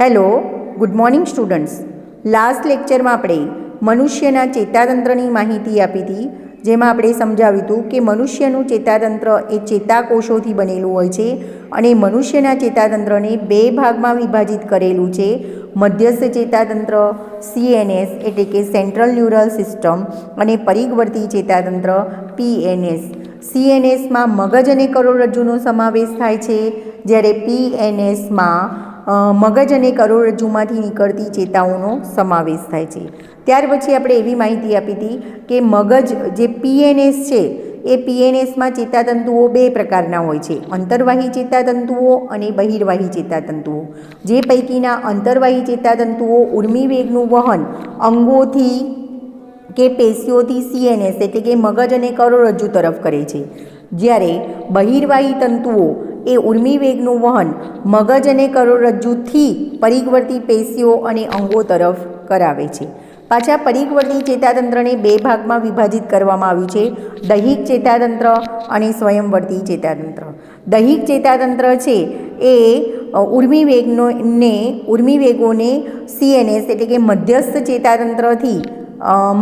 Hello, good morning students. Last લેક્ચરમાં આપણે મનુષ્યના ચેતાતંત્રની માહિતી આપી હતી, જેમાં આપણે સમજાવ્યું હતું કે મનુષ્યનું ચેતાતંત્ર એ ચેતાકોષોથી બનેલું હોય છે અને મનુષ્યના ચેતાતંત્રને બે ભાગમાં વિભાજિત કરેલું છે. મધ્યસ્થ ચેતાતંત્ર CNS એટલે કે સેન્ટ્રલ ન્યુરલ સિસ્ટમ અને પરિઘવર્તી ચેતાતંત્ર PNS. CNSમાં મગજ અને કરોડરજ્જુનો સમાવેશ થાય છે, જ્યારે PNSમાં મગજ અને કરોડરજ્જુમાંથી નીકળતી ચેતાઓનો સમાવેશ થાય છે. ત્યાર પછી આપણે એવી માહિતી આપી હતી કે મગજ જે PNS છે એ PNSમાં ચેતાતંતુઓ બે પ્રકારના હોય છે, અંતર્વાહી ચેતાતંતુઓ અને બહિર્વાહી ચેતાતંતુઓ. જે પૈકીના અંતર્વાહી ચેતાતંતુઓ ઉર્મિવેગનું વહન અંગોથી કે પેશીઓથી CNS એટલે કે મગજ અને કરોડરજ્જુ તરફ કરે છે, જ્યારે બહિર્વાહી તંતુઓ એ ઉર્મિવેગનું વહન મગજ અને કરોડરજ્જુથી પરિઘવર્તી પેશીઓ અને અંગો તરફ કરાવે છે. પાછા પરિઘવર્તી ચેતાતંત્રને બે ભાગમાં વિભાજિત કરવામાં આવ્યું છે, દૈહિક ચેતાતંત્ર અને સ્વયંવર્તી ચેતાતંત્ર. દૈહિક ચેતાતંત્ર છે એ ઉર્મિવેગોને CNS એટલે કે મધ્યસ્થ ચેતાતંત્રથી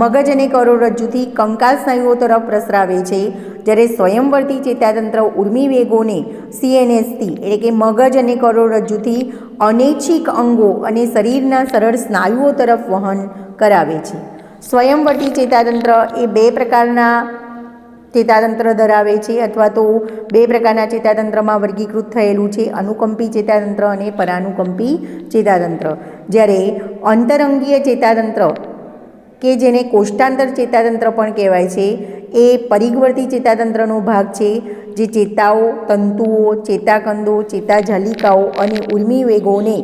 મગજ અને કરોડરજ્જુથી કંકાલ સ્નાયુઓ તરફ પ્રસરાવે છે, જ્યારે સ્વયંવર્તી ચેતાતંત્ર ઉર્મિવેગોને CNSથી એટલે કે મગજ અને કરોડરજ્જુથી અનૈચ્છિક અંગો અને શરીરના સરળ સ્નાયુઓ તરફ વહન કરાવે છે. સ્વયંવર્તી ચેતાતંત્ર એ બે પ્રકારના ચેતાતંત્ર ધરાવે છે અથવા તો બે પ્રકારના ચેતાતંત્રમાં વર્ગીકૃત થયેલું છે, અનુકંપી ચેતાતંત્ર અને પરાનુકંપી ચેતાતંત્ર. જ્યારે અંતરંગીય ચેતાતંત્ર કે જેને કોષ્ટાંતર ચેતાતંત્ર પણ કહેવાય છે, એ પરિઘવર્તી ચેતાતંત્રનો ભાગ છે, જે ચેતાઓ, તંતુઓ, ચેતાકંદો, ચેતાજાલિકાઓ અને ઉર્મિવેગોને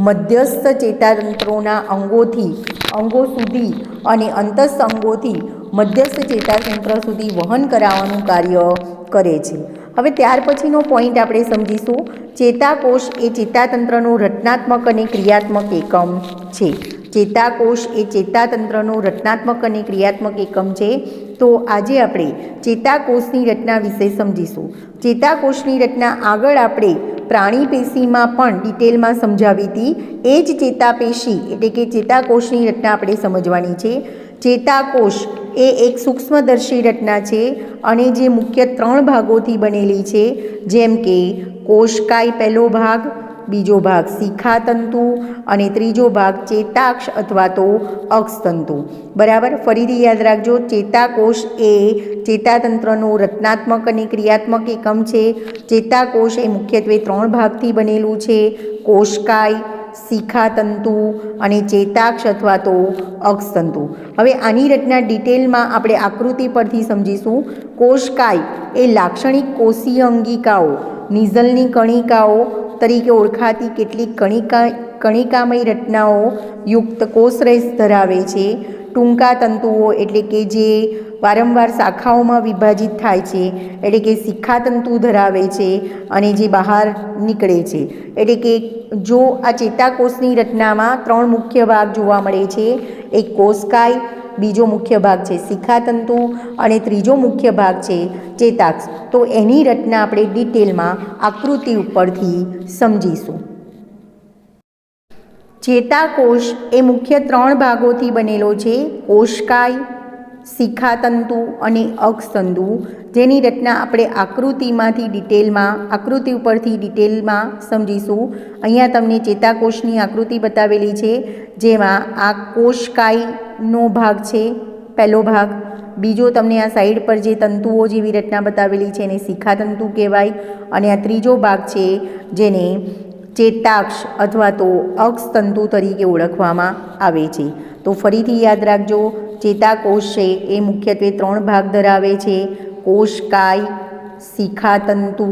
મધ્યસ્થ ચેતાતંત્રોના અંગો સુધી અને અંતસ્થ અંગોથી મધ્યસ્થ ચેતાતંત્ર સુધી વહન કરાવવાનું કાર્ય કરે છે. હવે ત્યાર પછીનો પોઈન્ટ આપણે સમજીશું. ચેતાકોષ એ ચેતાતંત્રનો રચનાત્મક અને ક્રિયાત્મક એકમ છે. ચેતાકોષ એ ચેતાતંત્રનો રચનાત્મક અને ક્રિયાત્મક એકમ છે. તો આજે આપણે ચેતાકોષની રચના વિશે સમજીશું. ચેતાકોષની રચના આગળ આપણે પ્રાણી પેશીમાં પણ ડિટેલમાં સમજાવી હતી. એ જ ચેતાપેશી એટલે કે ચેતાકોષની રચના આપણે સમજવાની છે. ચેતાકોષ એ એક સૂક્ષ્મદર્શી રચના છે અને જે મુખ્ય 3 ભાગોથી બનેલી છે, જેમ કે કોષકાય પહેલો ભાગ, બીજો ભાગ શિખાતંતુ અને ત્રીજો ભાગ ચેતાક્ષ અથવા તો અક્ષતંતુ. બરાબર, ફરીથી યાદ રાખજો, ચેતાકોષ એ ચેતાતંત્રનો રચનાત્મક અને ક્રિયાત્મક એકમ છે. ચેતાકોષ એ મુખ્યત્વે 3 ભાગથી બનેલું છે, કોષકાય, શિખાતંતુ અને ચેતાક્ષ અથવા તો અક્ષતંતુ. હવે આની રચના ડિટેલમાં આપણે આકૃતિ પરથી સમજીશું. કોષકાય એ લાક્ષણિક કોષીય અંગિકાઓ, નિઝલની કણિકાઓ તરીકે ઓળખાતી કેટલીક કણિકામય રચનાઓ યુક્ત કોષરેસ ધરાવે છે. ટૂંકા તંતુઓ એટલે કે જે વારંવાર શાખાઓમાં વિભાજિત થાય છે એટલે કે શિખાતંતુ ધરાવે છે અને જે બહાર નીકળે છે. એટલે કે જો આ ચેતાકોષની રચનામાં 3 મુખ્ય ભાગ જોવા મળે છે, એક કોષકાય, બીજો મુખ્ય ભાગ છે શિખાતંતુ અને ત્રીજો મુખ્ય ભાગ છે ચેતાક્ષ. તો એની રચના આપણે ડિટેલમાં આકૃતિ ઉપરથી સમજીશું. ચેતાકોષ એ મુખ્ય 3 ભાગોથી બનેલો છે, કોષકાય, શિખાતંતુ અને અક્ષતંતુ, જેની રચના આપણે આકૃતિ ઉપરથી ડિટેલમાં સમજીશું. અહીંયા તમને ચેતાકોષની આકૃતિ બતાવેલી છે, જેમાં આ કોષકાયનો ભાગ છે પહેલો ભાગ, બીજો તમને આ સાઈડ પર જે તંતુઓ જેવી રચના બતાવેલી છે એને શિખાતંતુ કહેવાય, અને આ ત્રીજો ભાગ છે જેને ચેતાક્ષ અથવા તો અક્ષતંતુ તરીકે ઓળખવામાં આવે છે. તો ફરીથી યાદ રાખજો, ચેતાકોષ છે એ મુખ્યત્વે 3 ભાગ ધરાવે છે, કોષકાય, શિખાતંતુ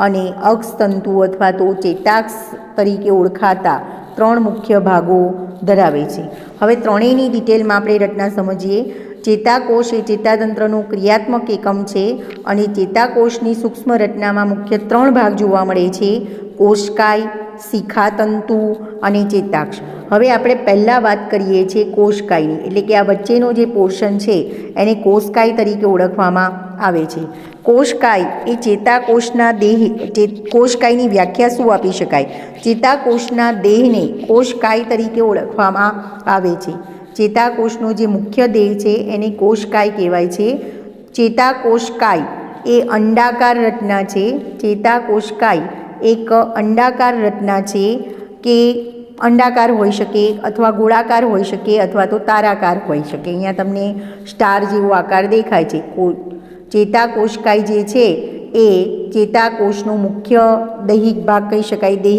અને અક્ષતંતુ અથવા તો ચેતાક્ષ તરીકે ઓળખાતા 3 મુખ્ય ભાગો ધરાવે છે. હવે ત્રણેયની ડિટેલમાં આપણે રચના સમજીએ. ચેતાકોષ એ ચેતાતંત્રનો ક્રિયાત્મક એકમ છે અને ચેતાકોષની સૂક્ષ્મ રચનામાં મુખ્ય 3 ભાગ જોવા મળે છે, કોષકાય, શિખાતંતુ અને ચેતાક્ષ. હવે આપણે પહેલાં વાત કરીએ છીએ કોષકાયની, એટલે કે આ વચ્ચેનો જે પોર્શન છે એને કોષકાય તરીકે ઓળખવામાં આવે છે. કોષકાય એ ચેતાકોષના દેહ કોષકાયની વ્યાખ્યા શું આપી શકાય? ચેતાકોષના દેહને કોષકાય તરીકે ઓળખવામાં આવે છે. ચેતાકોષનો જે મુખ્ય દેહ છે એને કોષકાય કહેવાય છે. ચેતાકોષકાય એ અંડાકાર રચના છે. ચેતાકોષકાય એક અંડાકાર રચના છે કે અંડાકાર હોઈ શકે અથવા ગોળાકાર હોઈ શકે અથવા તો તારાકાર હોઈ શકે. અહીંયા તમને સ્ટાર જેવો આકાર દેખાય છે. ચેતાકોષકાય જે છે એ ચેતાકોષનો મુખ્ય દૈહિક ભાગ કહી શકાય,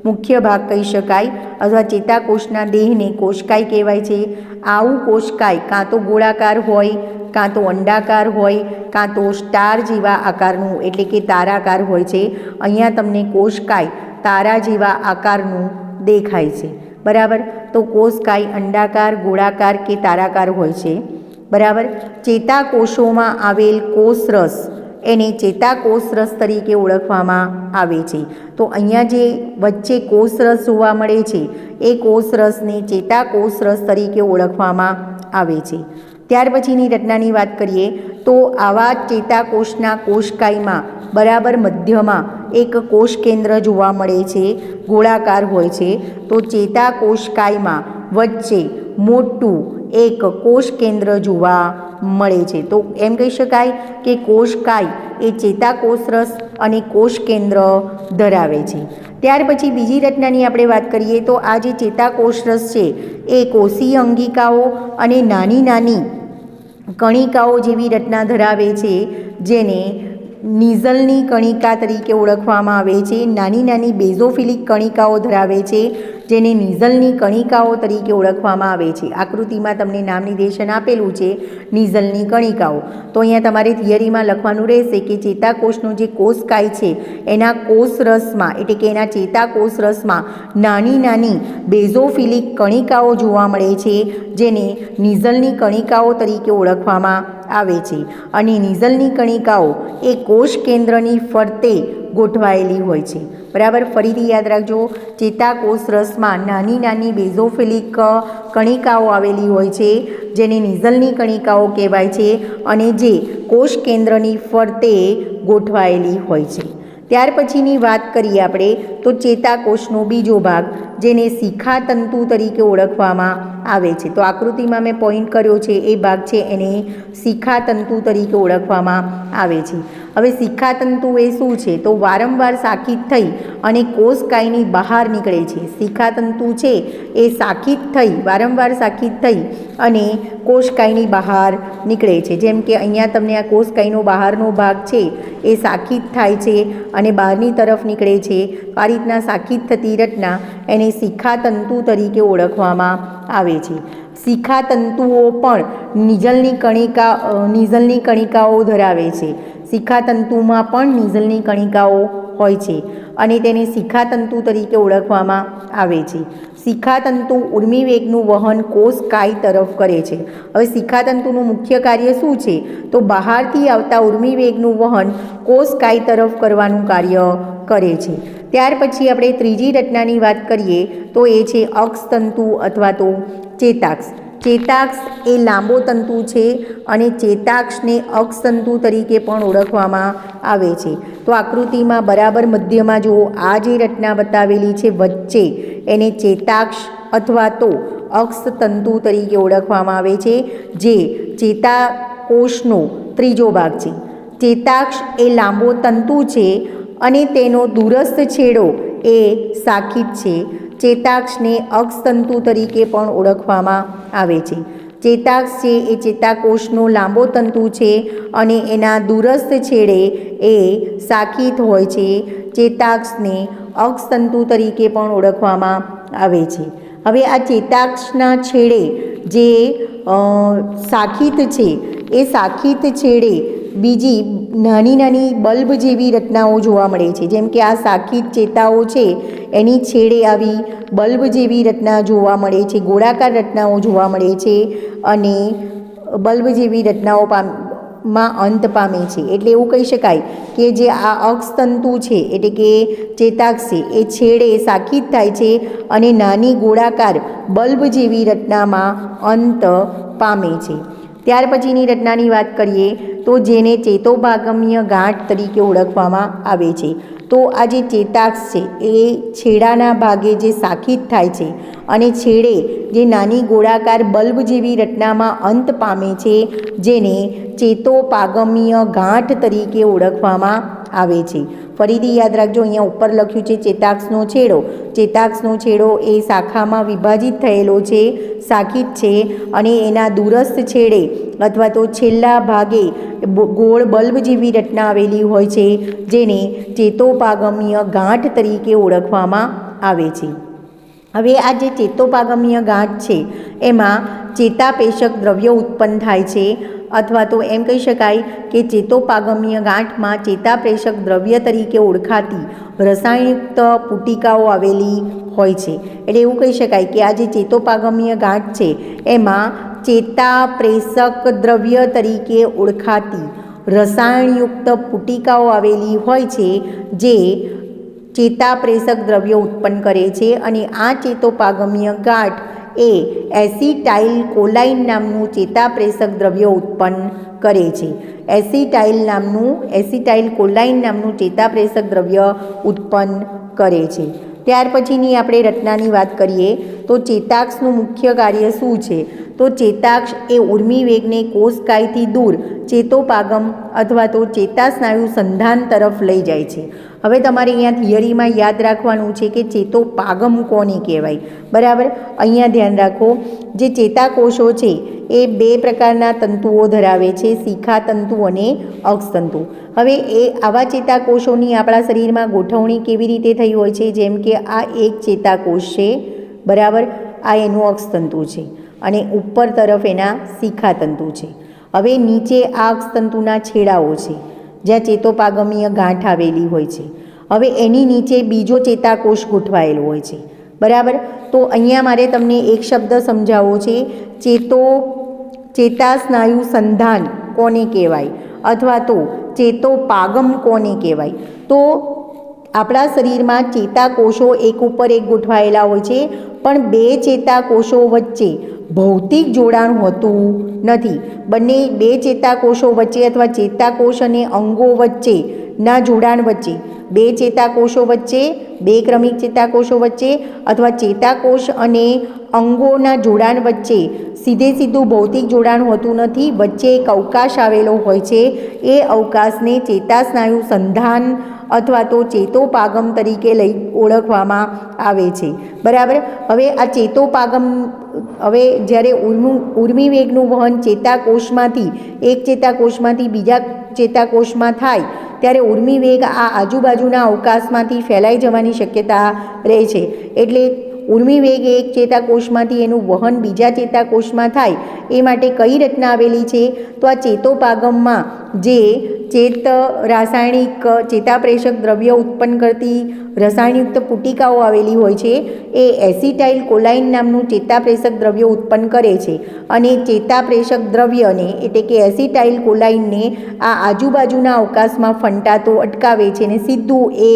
મુખ્ય ભાગ કહી શકાય અથવા ચેતાકોષના દેહને કોષકાય કહેવાય છે. આવું કોષકાય કાં તો ગોળાકાર હોય, કાં તો અંડાકાર હોય, કાં તો સ્ટાર જેવા આકારનું એટલે કે તારાકાર હોય છે. અહીંયા તમને કોષકાય તારા જેવા આકારનું દેખાય છે. બરાબર. તો કોષકાય અંડાકાર, ગોળાકાર કે તારાકાર હોય છે. બરાબર. ચેતાકોષોમાં આવેલ કોષરસ એને ચેતાકોષરસ તરીકે ઓળખવામાં આવે છે. તો અહીંયા જે વચ્ચે કોષરસ જોવા મળે છે એ કોષરસને ચેતાકોષરસ તરીકે ઓળખવામાં આવે છે. ત્યાર પછીની રચનાની વાત કરીએ તો આવા ચેતાકોષના કોષકાયમાં બરાબર મધ્યમાં એક કોષ કેન્દ્ર જોવા મળે છે, ગોળાકાર હોય છે. તો ચેતાકોષકાયમાં વચ્ચે મોટું એક કોષ કેન્દ્ર જોવા મળે છે. તો એમ કહી શકાય કે કોષકાય એ ચેતાકોષરસ અને કોષ કેન્દ્ર ધરાવે છે. ત્યાર પછી બીજી રચનાની આપણે વાત કરીએ તો આ જે ચેતાકોષરસ છે એ કોષીય અંગિકાઓ અને નાની નાની કણિકાઓ જેવી રચના ધરાવે છે, જેને નિઝલની કણિકા તરીકે ઓળખવામાં આવે છે. નાની નાની બેઝોફિલિક કણિકાઓ ધરાવે છે, જેને નિઝલની કણિકાઓ તરીકે ઓળખવામાં આવે છે. આકૃતિમાં તમને નામ નિર્દેશન આપેલું છે નિઝલની કણિકાઓ. તો અહીંયા તમારે થિયરીમાં લખવાનું રહેશે કે ચેતાકોષનો જે કોષકાય છે એના કોષરસમાં એટલે કે એના ચેતાકોષરસમાં નાની નાની બેઝોફિલિક કણિકાઓ જોવા મળે છે, જેને નિઝલની કણિકાઓ તરીકે ઓળખવામાં આવે છે. અને નિઝલની કણિકાઓ એ કોષ કેન્દ્રની ફરતે ગોઠવાયેલી હોય છે. બરાબર. ફરીથી યાદ રાખજો, ચેતાકોષરસમાં નાની નાની બેઝોફિલિક કણિકાઓ આવેલી હોય છે, જેને નિઝલની કણિકાઓ કહેવાય છે અને જે કોષ કેન્દ્રની ફરતે ગોઠવાયેલી હોય છે. ત્યાર પછીની વાત કરીએ આપણે તો ચેતાકોષનો બીજો ભાગ, જેને શિખાતંતુ તરીકે ઓળખવામાં આવે છે. તો આકૃતિમાં મેં પોઈન્ટ કર્યો છે એ ભાગ છે એને શિખાતંતુ તરીકે ઓળખવામાં આવે છે. હવે શિખાતંતુ એ શું છે? તો વારંવાર શાખિત થઈ અને કોષકાયની બહાર નીકળે છે. શિખાતંતુ છે એ શાખિત થઈ વારંવાર શાખિત થઈ અને કોષકાયની બહાર નીકળે છે. જેમ કે અહીંયા તમને આ કોષકાયનો બહારનો ભાગ છે એ શાખિત થાય છે અને બહારની તરફ નીકળે છે. આ રીતના શાખિત થતી રચના એને શિખાતંતુ તરીકે ઓળખવામાં આવે છે. શિખાતંતુઓ પણ નિઝલની કણિકાઓ ધરાવે છે. શિખાતંતુમાં પણ નિઝલની કણિકાઓ હોય છે અને તેને શિખાતંતુ તરીકે ઓળખવામાં આવે છે. શિખાતંતુ ઉર્મિવેગનું વહન કોષકાય તરફ કરે છે. હવે શિખાતંતુનું મુખ્ય કાર્ય શું છે? તો બહારથી આવતા ઉર્મિવેગનું વહન કોષકાય તરફ કરવાનું કાર્ય કરે છે. ત્યાર પછી આપણે ત્રીજી રચનાની વાત કરીએ તો એ છે અક્ષતંતુ અથવા તો ચેતાક્ષ. ચેતાક્ષ એ લાંબો તંતુ છે અને ચેતાક્ષને અક્ષતંતુ તરીકે પણ ઓળખવામાં આવે છે. તો આકૃતિમાં બરાબર મધ્યમાં જુઓ, આ જે રચના બતાવેલી છે વચ્ચે એને ચેતાક્ષ અથવા તો અક્ષતંતુ તરીકે ઓળખવામાં આવે છે, જે ચેતાકોષનો ત્રીજો ભાગ છે. ચેતાક્ષ એ લાંબો તંતુ છે અને તેનો દૂરસ્થ છેડો એ શાખિત છે. ચેતાક્ષને અક્ષતંતુ તરીકે પણ ઓળખવામાં આવે છે. ચેતાક્ષ છે એ ચેતાકોષનો લાંબો તંતુ છે અને એના દૂરસ્થ છેડે એ શાખિત હોય છે. ચેતાક્ષને અક્ષતંતુ તરીકે પણ ઓળખવામાં આવે છે. હવે આ ચેતાક્ષના છેડે જે શાખિત છે એ શાખિત છેડે બીજી નાની નાની બલ્બ જેવી રચનાઓ જોવા મળે છે. જેમ કે આ શાખિત ચેતાઓ છે એની છેડે આવી બલ્બ જેવી રચના જોવા મળે છે, ગોળાકાર રચનાઓ જોવા મળે છે અને બલ્બ જેવી રચનાઓ માં અંત પામે છે. એટલે એવું કહી શકાય કે જે આ અક્ષતંતુ છે એટલે કે ચેતાક્ષ છે એ છેડે શાખિત થાય છે અને નાની ગોળાકાર બલ્બ જેવી રચનામાં અંત પામે છે. ત્યાર પછીની રચનાની વાત કરીએ તો જેને ચેતોપાગમીય ગાંઠ તરીકે ઓળખવામાં આવે છે। તો આ જે ચેતાક્ષ છે એ છેડાના ભાગે જે શાખિત થાય છે અને છેડે જે નાની ગોળાકાર બલ્બ જેવી રચનામાં અંત પામે છે, જેને ચેતોપાગમીય ગાંઠ તરીકે ઓળખવામાં આવે છે। ફરીથી યાદ રાખજો, અહીંયા ઉપર લખ્યું છે ચેતાક્ષનો છેડો। ચેતાક્ષનો છેડો એ શાખામાં વિભાજિત થયેલો છે, શાખિત છે, અને એના દૂરસ્થ છેડે અથવા તો છેલ્લા ભાગે ગોળ બલ્બ જેવી રચના આવેલી હોય છે, જેને ચેતોપાગમીય ગાંઠ તરીકે ઓળખવામાં આવે છે। હવે આ જે ચેતોપાગમીય ગાંઠ છે એમાં ચેતાપેશક દ્રવ્યો ઉત્પન્ન થાય છે, અથવા તો એમ કહી શકાય કે ચેતોપાગમીય ગાંઠમાં ચેતાપ્રેષક દ્રવ્ય તરીકે ઓળખાતી રસાયણયુક્ત પુટિકાઓ આવેલી હોય છે। એટલે એવું કહી શકાય કે આ જે ચેતોપાગમીય ગાંઠ છે એમાં ચેતાપ્રેષક દ્રવ્ય તરીકે ઓળખાતી રસાયણયુક્ત પુટિકાઓ આવેલી હોય છે, જે ચેતાપ્રેષક દ્રવ્યો ઉત્પન્ન કરે છે, અને આ ચેતોપાગમીય ગાંઠ એ એસિટાઇલ કોલાઇન નામનું ચેતાપ્રેષક દ્રવ્ય ઉત્પન્ન કરે છે। એસિટાઇલ કોલાઇન નામનું ચેતાપ્રેષક દ્રવ્ય ઉત્પન્ન કરે છે। ત્યાર પછીની આપણે રચનાની વાત કરીએ તો ચેતાક્ષનું મુખ્ય કાર્ય શું છે? તો ચેતાક્ષ એ ઉર્મિવેગને કોષકાયથી દૂર ચેતોપાગમ અથવા તો ચેતાસ્નાયુ સંધાન તરફ લઈ જાય છે। હવે તમારે અહીંયા થિયરીમાં યાદ રાખવાનું છે કે ચેતોપાગમ કોને કહેવાય, બરાબર? અહીંયા ધ્યાન રાખો, જે ચેતાકોષો છે એ બે પ્રકારના તંતુઓ ધરાવે છે, શિખાતંતુ અને અક્ષતંતુ। હવે એ આવા ચેતાકોષોની આપણા શરીરમાં ગોઠવણી કેવી રીતે થઈ હોય છે? જેમ કે આ એક ચેતાકોષ છે, બરાબર? આ એનું અક્ષતંતુ છે અને ઉપર તરફ એના શિખાતંતુ છે। હવે નીચે આ અક્ષતંતુના છેડાઓ છે જ્યાં ચેતોપાગમીય ગાંઠ આવેલી હોય છે। હવે એની નીચે બીજો ચેતાકોષ ગોઠવાયેલો હોય છે, બરાબર? તો અહીંયા મારે તમને એક શબ્દ સમજાવવો છે, ચેતાસ્નાયુ સંધાન કોને કહેવાય અથવા તો ચેતોપાગમ કોને કહેવાય? તો આપણા શરીરમાં ચેતાકોષો એક ઉપર એક ગોઠવાયેલા હોય છે, પણ બે ચેતાકોષો વચ્ચે ભૌતિક જોડાણ હોતું નથી। બંને બે ચેતાકોષો વચ્ચે અથવા ચેતાકોષ અને અંગો વચ્ચેના જોડાણ વચ્ચે, બે ચેતાકોષો વચ્ચે, બે ક્રમિક ચેતાકોષો વચ્ચે અથવા ચેતાકોષ અને અંગોના જોડાણ વચ્ચે સીધું ભૌતિક જોડાણ હોતું નથી। વચ્ચે એક અવકાશ આવેલો હોય છે, એ અવકાશને ચેતાસ્નાયુ સંધાન અથવા તો ચેતોપાગમ તરીકે ઓળખવામાં આવે છે, બરાબર? હવે આ ચેતોપાગમ, હવે જ્યારે ઉર્મિવેગનું વહન ચેતાકોષમાંથી એક ચેતાકોષમાંથી બીજા ચેતાકોષમાં થાય ત્યારે ઉર્મિવેગ આ આજુબાજુના અવકાશમાંથી ફેલાઈ જવાની શક્યતા રહે છે। એટલે ઉર્મિવેગ એક ચેતાકોષમાંથી એનું વહન બીજા ચેતાકોષમાં થાય એ માટે કઈ રચના આવેલી છે? તો આ ચેતોપાગમમાં જે રાસાયણિક ચેતાપ્રેષક દ્રવ્ય ઉત્પન્ન કરતી રસાયણયુક્ત પુટિકાઓ આવેલી હોય છે, એ એસિટાઇલ કોલાઇન નામનું ચેતાપ્રેષક દ્રવ્ય ઉત્પન્ન કરે છે, અને ચેતાપ્રેષક દ્રવ્યને એટલે કે એસિટાઇલ કોલાઇનને આ આજુબાજુના અવકાશમાં ફંટાતો અટકાવે છે અને સીધું એ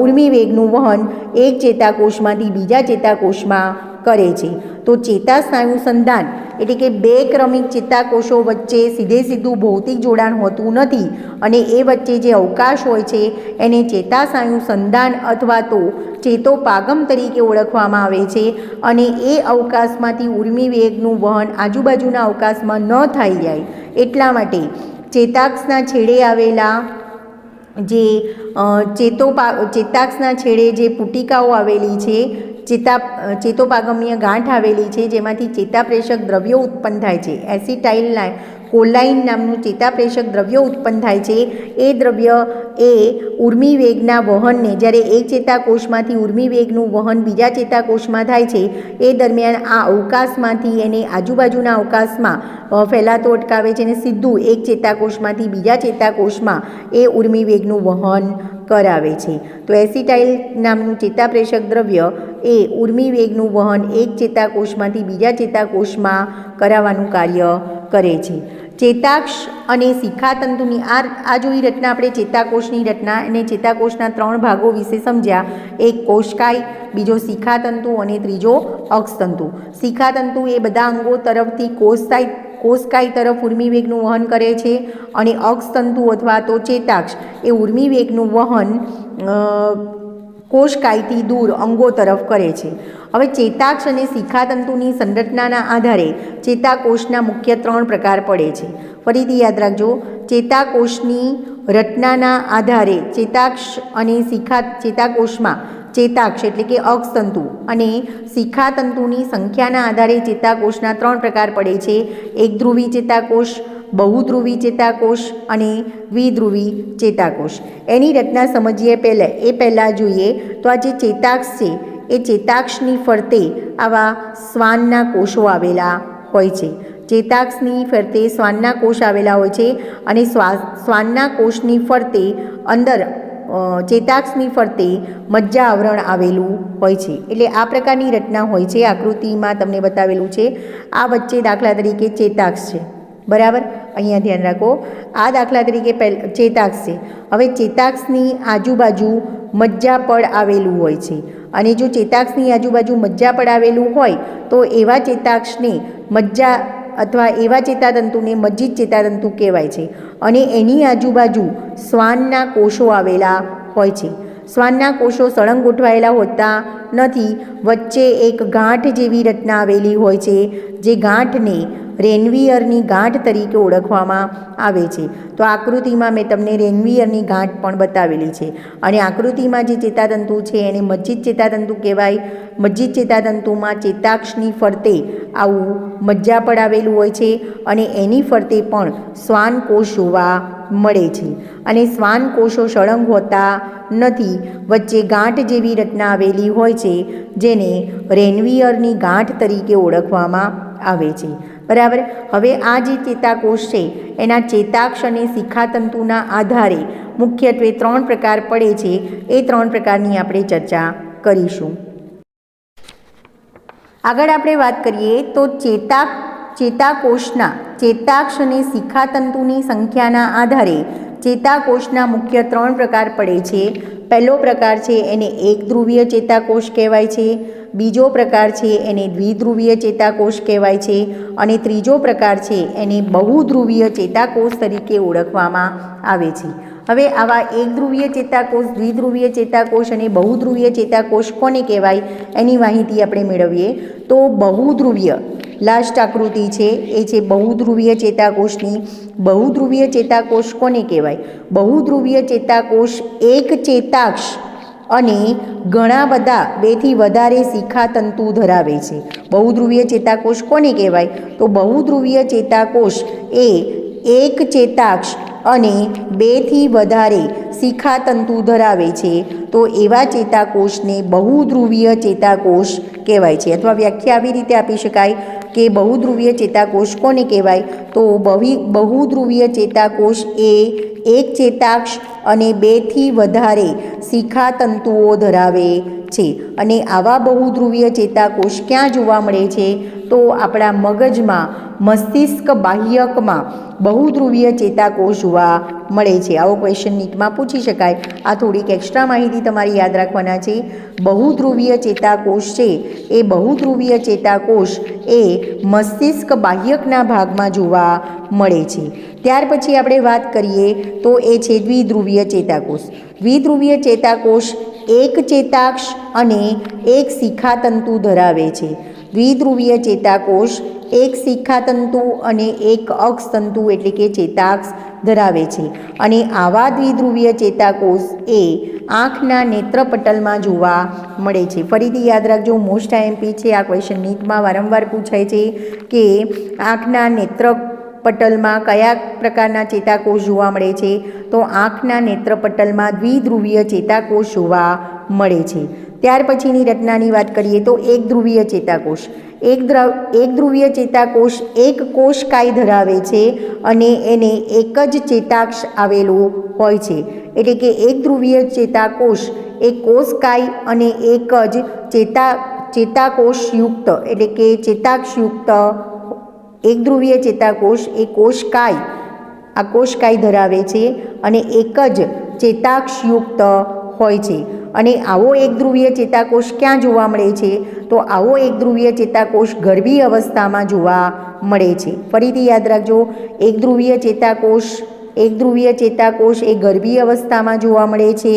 ઉર્મિવેગનું વહન એક ચેતાકોષમાંથી બીજા ચેતાકોષમાં કરે છે। તો ચેતાસ્નાયુ સંધાન એટલે કે બે ક્રમિક ચેતાકોષો વચ્ચે સીધું ભૌતિક જોડાણ હોતું નથી, અને એ વચ્ચે જે અવકાશ હોય છે એને ચેતાસ્નાયુ સંધાન અથવા તો ચેતોપાગમ તરીકે ઓળખવામાં આવે છે। અને એ અવકાશમાંથી ઉર્મિવેગનું વહન આજુબાજુના અવકાશમાં ન થઈ જાય એટલા માટે ચેતાક્ષના છેડે આવેલા જે ચેતાક્ષના છેડે જે પુટિકાઓ આવેલી છે, ચેતોપાગમીય ગાંઠ આવેલી છે, જેમાંથી ચેતાપ્રેષક દ્રવ્યો ઉત્પન્ન થાય છે, એસિટાઇલ કોલાઇન નામનું ચેતાપ્રેષક દ્રવ્ય ઉત્પન્ન થાય છે। એ દ્રવ્ય એ ઉર્મિવેગના વહનને, જ્યારે એક ચેતાકોષમાંથી ઉર્મિવેગનું વહન બીજા ચેતાકોષમાં થાય છે એ દરમિયાન આ અવકાશમાંથી એને આજુબાજુના અવકાશમાં ફેલાતો અટકાવે છે અને સીધું એક ચેતાકોષમાંથી બીજા ચેતાકોષમાં એ ઉર્મિવેગનું વહન કરાવે છે। તો એસિટાઇલ નામનું ચેતાપ્રેષક દ્રવ્ય એ ઉર્મિવેગનું વહન એક ચેતાકોષમાંથી બીજા ચેતાકોષમાં કરાવવાનું કાર્ય કરે છે। ચેતાક્ષ અને શિખાતંતુની આ જોઈ રચના આપણે ચેતાકોષની રચના, અને ચેતાકોષના 3 ભાગો વિશે સમજ્યા, એક કોષકાય, બીજો શિખાતંતુ અને ત્રીજો અક્ષતંતુ। શિખાતંતુ એ બધા અંગો તરફથી કોષકાય તરફ ઉર્મિવેગનું વહન કરે છે અને અક્ષતંતુ અથવા તો ચેતાક્ષ એ ઉર્મિવેગનું વહન કોષકાયથી દૂર અંગો તરફ કરે છે. હવે ચેતાક્ષ અને શિખાતંતુની સંરચનાના આધારે ચેતાકોષના મુખ્ય 3 પ્રકાર પડે છે. ફરીથી યાદ રાખજો, ચેતાકોષની રચનાના આધારે ચેતાક્ષ અને ચેતાકોષમાં ચેતાક્ષ એટલે કે અક્ષતંતુ અને શિખાતંતુની સંખ્યાના આધારે ચેતાકોષના 3 પ્રકાર પડે છે. એકધ્રુવી ચેતાકોષ, બહુધ્રુવી ચેતાકોષ અને દ્વિધ્રુવી ચેતાકોષ. એની રચના સમજીએ પહેલાં જોઈએ તો આ જે ચેતાક્ષ છે એ ચેતાક્ષની ફરતે આવા શ્વાનના કોષો આવેલા હોય છે. ચેતાક્ષની ફરતે શ્વાનના કોષ આવેલા હોય છે અને શ્વાનના કોષની ફરતે અંદર ચેતાક્ષની ફરતે મજ્જા આવરણ આવેલું હોય છે. એટલે આ પ્રકારની રચના હોય છે. આકૃતિમાં તમને બતાવેલું છે. આ વચ્ચે દાખલા તરીકે ચેતાક્ષ છે, બરાબર, અહીંયા ધ્યાન રાખો. આ દાખલા તરીકે ચેતાક્ષ છે. હવે ચેતાક્ષની આજુબાજુ મજ્જાપડ આવેલું હોય છે અને જો ચેતાક્ષની આજુબાજુ મજ્જાપડ આવેલું હોય તો એવા ચેતાક્ષને મજ્જા અથવા એવા ચેતાતંતુને મજ્જિત ચેતાતંતુ કહેવાય છે અને એની આજુબાજુ શ્વાનના કોષો આવેલા હોય છે. શ્વાનના કોષો સળંગ ગોઠવાયેલા હોતા નથી. વચ્ચે એક ગાંઠ જેવી રચના આવેલી હોય છે જે ગાંઠને રેનવીયરની ગાંઠ તરીકે ઓળખવામાં આવે છે. તો આકૃતિમાં મેં તમને રેનવીયરની ગાંઠ પણ બતાવેલી છે અને આકૃતિમાં જે ચેતાતંતુ છે એને મજ્જિત ચેતાતંતુ કહેવાય. મજ્જિત ચેતાતંતુમાં ચેતાક્ષની ફરતે આવું મજ્જાપડ આવેલું હોય છે અને એની ફરતે પણ શ્વાન કોષ જોવા મળે છે અને શ્વાન કોષો સળંગ હોતા નથી. વચ્ચે ગાંઠ જેવી રચના આવેલી હોય છે જેને રેનવીયરની ગાંઠ તરીકે ઓળખવામાં આવે છે, બરાબર. હવે આ જે ચેતાકોષ છે એના ચેતાક્ષ અને શિખાતંતુના આધારે મુખ્યત્વે 3 પ્રકાર પડે છે. એ 3 પ્રકારની આપણે ચર્ચા કરીશું. આગળ આપણે વાત કરીએ તો ચેતાકોષના ચેતાક્ષ અને શિખાતંતુની સંખ્યાના આધારે ચેતાકોષના મુખ્ય 3 પ્રકાર પડે છે. પહેલો પ્રકાર છે એને એકધ્રુવીય ચેતાકોષ કહેવાય છે. બીજો પ્રકાર છે એને દ્વિધ્રુવીય ચેતાકોષ કહેવાય છે અને ત્રીજો પ્રકાર છે એને બહુધ્રુવીય ચેતાકોષ તરીકે ઓળખવામાં આવે છે. હવે આવા એકધ્રુવીય ચેતાકોષ, દ્વિધ્રુવીય ચેતાકોષ અને બહુધ્રુવીય ચેતાકોષ કોને કહેવાય એની માહિતી આપણે મેળવીએ તો બહુધ્રુવીય લાસ્ટ આકૃતિ છે એ છે બહુધ્રુવીય ચેતાકોષની. બહુધ્રુવીય ચેતાકોષ કોને કહેવાય? બહુધ્રુવીય ચેતાકોષ એક ચેતાક્ષ અને ઘણા બધા 2 થી વધારે શિખાતંતુ ધરાવે છે. બહુધ્રુવીય ચેતાકોષ કોને કહેવાય? તો બહુધ્રુવીય ચેતાકોષ એ એક ચેતાક્ષ અને 2 થી વધારે શિખાતંતુ ધરાવે છે. તો એવા ચેતાકોષને બહુધ્રુવીય ચેતાકોષ કહેવાય છે. અથવા વ્યાખ્યા આવી રીતે આપી શકાય કે બહુધ્રુવીય ચેતાકોષ કોને કહેવાય? તો બહુધ્રુવીય ચેતાકોષ એ એક ચેતાક્ષ અને 2 થી વધારે શિખાતંતુઓ ધરાવે છે. અને આવા બહુધ્રુવીય ચેતાકોષ ક્યાં જોવા મળે છે? તો આપણા મગજમાં મસ્તિષ્ક બાહ્યકમાં બહુધ્રુવીય ચેતાકોષ જોવા મળે છે. આવો ક્વેશ્ચન નીટમાં પૂછી શકાય. આ થોડીક એક્સ્ટ્રા માહિતી તમારી યાદ રાખવાના છે. બહુધ્રુવીય ચેતાકોષ છે એ બહુધ્રુવીય ચેતાકોષ એ મસ્તિષ્ક બાહ્યકના ભાગમાં જોવા મળે છે. ત્યાર પછી આપણે વાત કરીએ તો એ છે દ્વિધ્રુવીય ચેતાકોષ. દ્વિધ્રુવીય ચેતાકોષ એક ચેતાક્ષ અને એક શિખાતંતુ ધરાવે છે. દ્વિધ્રુવીય ચેતાકોષ એક શિખાતંતુ અને એક અક્ષતંતુ એટલે કે ચેતાક્ષ ધરાવે છે અને આવા દ્વિધ્રુવીય ચેતાકોષ એ આંખના નેત્રપટલમાં જોવા મળે છે. ફરીથી યાદ રાખજો, મોસ્ટ આઈએમપી છે. આ ક્વેશ્ચન નીટમાં વારંવાર પૂછાય છે કે આંખના નેત્રપટલમાં કયા પ્રકારના ચેતાકોષ જોવા મળે છે? તો આંખના નેત્રપટલમાં દ્વિધ્રુવીય ચેતાકોષ જોવા મળે છે. ત્યાર પછીની રચનાની વાત કરીએ તો એકધ્રુવીય ચેતાકોષ. એકધ્રુવીય ચેતાકોષ એક કોષકાય ધરાવે છે અને એને એક જ ચેતાક્ષ આવેલું હોય છે. એટલે કે એકધ્રુવીય ચેતાકોષ એ કોષકાય અને એક જ ચેતાકોષયુક્ત એટલે કે ચેતાક્ષયુક્ત એકધ્રુવીય ચેતાકોષ એ કોષકાય ધરાવે છે અને એક જ ચેતાક્ષયુક્ત હોય છે અને આવો એકધ્રુવીય ચેતાકોષ ક્યાં જોવા મળે છે? તો આવો એકધ્રુવીય ચેતાકોષ ગર્ભી અવસ્થામાં જોવા મળે છે. ફરીથી યાદ રાખજો, એકધ્રુવીય ચેતાકોષ એ ગર્ભી અવસ્થામાં જોવા મળે છે.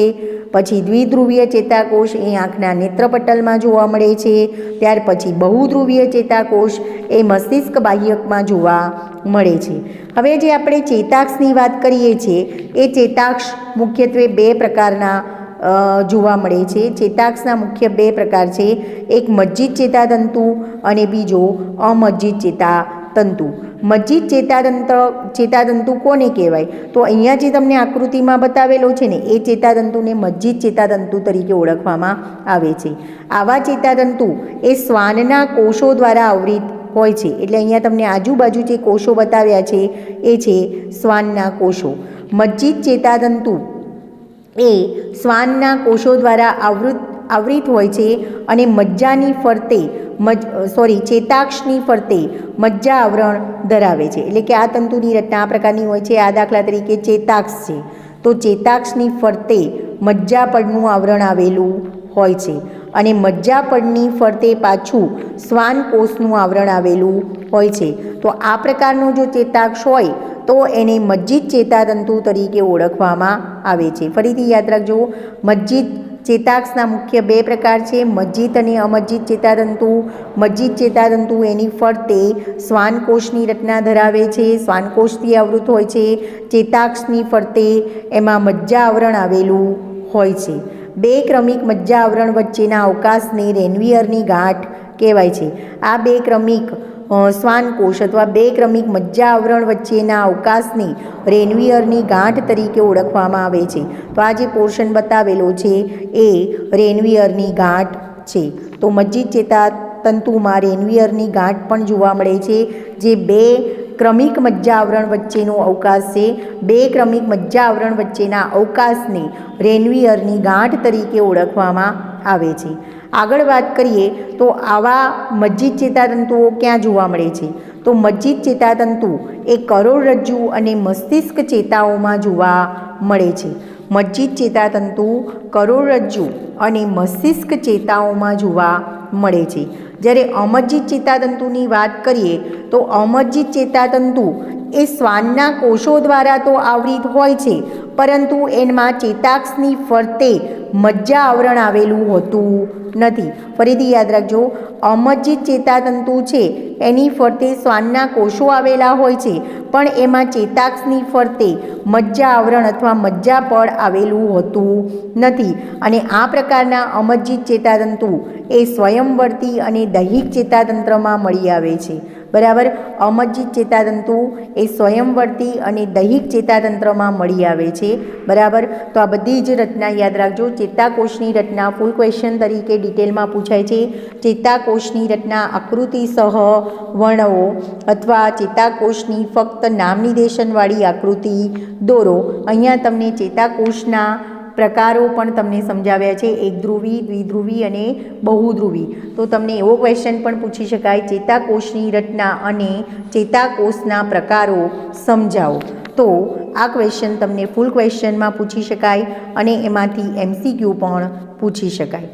પછી દ્વિધ્રુવીય ચેતાકોષ એ આંખના નેત્રપટલમાં જોવા મળે છે. ત્યાર પછી બહુધ્રુવીય ચેતાકોષ એ મસ્તિષ્ક બાહ્યકમાં જોવા મળે છે. હવે જે આપણે ચેતાક્ષની વાત કરીએ છીએ એ ચેતાક્ષ મુખ્યત્વે બે પ્રકારના જોવા મળે છે. ચેતાક્ષના મુખ્ય બે પ્રકાર છે, એક મજ્જિત ચેતાતંતુ અને બીજો અમજ્જિત ચેતાતંતુ. મજ્જિત ચેતાતંતુ કોને કહેવાય? તો અહીંયા જે તમને આકૃતિમાં બતાવેલો છે ને એ ચેતાતંતુને મજ્જિત ચેતાતંતુ તરીકે ઓળખવામાં આવે છે. આવા ચેતાતંતુ એ શ્વાનના કોષો દ્વારા આવૃત હોય છે. એટલે અહીંયા તમને આજુબાજુ જે કોષો બતાવ્યા છે એ છે શ્વાનના કોષો. મજ્જિત ચેતાતંતુ એ શ્વાનના કોષો દ્વારા આવૃત હોય છે અને મજ્જાની ફરતે ચેતાક્ષની ફરતે મજ્જા આવરણ ધરાવે છે. એટલે કે આ તંતુની રચના આ પ્રકારની હોય છે. આ દાખલા તરીકે ચેતાક્ષ છે, તો ચેતાક્ષની ફરતે મજ્જા પડનું આવરણ આવેલું હોય છે અને મજ્જા પડની ફરતે પાછું શ્વાન કોષનું આવરણ આવેલું હોય છે. તો આ પ્રકારનો જો ચેતાક્ષ હોય તો એને મજ્જિત ચેતાતંતુ તરીકે ઓળખવામાં આવે છે. ફરીથી યાદ રાખજો, મજ્જિત ચેતાક્ષના મુખ્ય બે પ્રકાર છે, મજ્જિત અને અમજ્જિત ચેતાતંતુ. મજ્જિત ચેતાતંતુ એની ફરતે શ્વાનકોષની રચના ધરાવે છે, શ્વાનકોષથી આવૃત હોય છે. ચેતાક્ષની ફરતે એમાં મજ્જા આવરણ આવેલું હોય છે. બે ક્રમિક મજ્જા આવરણ વચ્ચેના અવકાશને રેનવીયરની ગાંઠ કહેવાય છે. આ બે ક્રમિક શ્વાનકોષ અથવા બે ક્રમિક મજ્જા આવરણ વચ્ચેના અવકાશને રેનવીયરની ગાંઠ તરીકે ઓળખવામાં આવે છે. તો આ જે પોર્શન બતાવેલો છે એ રેનવીયરની ગાંઠ છે. તો મજ્જિત ચેતાતંતુમાં રેનવીયરની ગાંઠ પણ જોવા મળે છે, જે બે ક્રમિક મજ્જા આવરણ વચ્ચેનો અવકાશ છે. બે ક્રમિક મજ્જા આવરણ વચ્ચેના અવકાશને રેનવીયરની ગાંઠ તરીકે ઓળખવામાં આવે છે. આગળ વાત કરીએ તો આવા મજ્જિત ચેતાતંતુઓ ક્યાં જોવા મળે છે? તો મજ્જિત ચેતાતંતુ એ કરોડરજ્જુ અને મસ્તિષ્ક ચેતાઓમાં જોવા મળે છે. મજ્જિત ચેતાતંતુ કરોડરજ્જુ અને મસ્તિષ્ક ચેતાઓમાં જોવા મળે છે. જ્યારે અમજ્જિત ચેતાતંતુની વાત કરીએ તો અમજ્જિત ચેતાતંતુ એ શ્વાનના કોષો દ્વારા તો આવૃત હોય છે, પરંતુ એમાં ચેતાક્ષની ફરતે મજ્જા આવરણ આવેલું હોતું નથી. ફરીથી યાદ રાખજો, અમજ્જિત ચેતાતંતુ છે એની ફરતે શ્વાનના કોષો આવેલા હોય છે, પણ એમાં ચેતાક્ષની ફરતે મજ્જા આવરણ અથવા મજ્જા પડ આવેલું હોતું નથી. અને આ પ્રકારના અમજ્જિત ચેતાતંતુ એ સ્વયંવર્તી અને દૈહિક ચેતાતંત્રમાં મળી આવે છે. બરાબર, અમજ્જિત ચેતાતંતુ એ સ્વયંવર્તી અને દૈહિક ચેતાતંત્રમાં મળી આવે છે. બરાબર, તો આ બધી જ રચના યાદ રાખજો. ચેતાકોષની રચના ફૂલ ક્વેશ્ચન તરીકે ડિટેલમાં પૂછાય છે. ચેતાકોષની રચના આકૃતિ સહ વર્ણવો અથવા ચેતાકોષની ફક્ત નામ નિર્દેશનવાળી આકૃતિ દોરો. અહીંયા તમને ચેતાકોષના પ્રકારો પણ તમને સમજાવ્યા છે, એકધ્રુવી, દ્વિધ્રુવી અને બહુધ્રુવી. તો તમને એવો ક્વેશ્ચન પણ પૂછી શકાય, ચેતાકોષની રચના અને ચેતાકોષના પ્રકારો સમજાવો. તો આ ક્વેશ્ચન તમને ફૂલ ક્વેશ્ચનમાં પૂછી શકાય અને એમાંથી MCQ પણ પૂછી શકાય.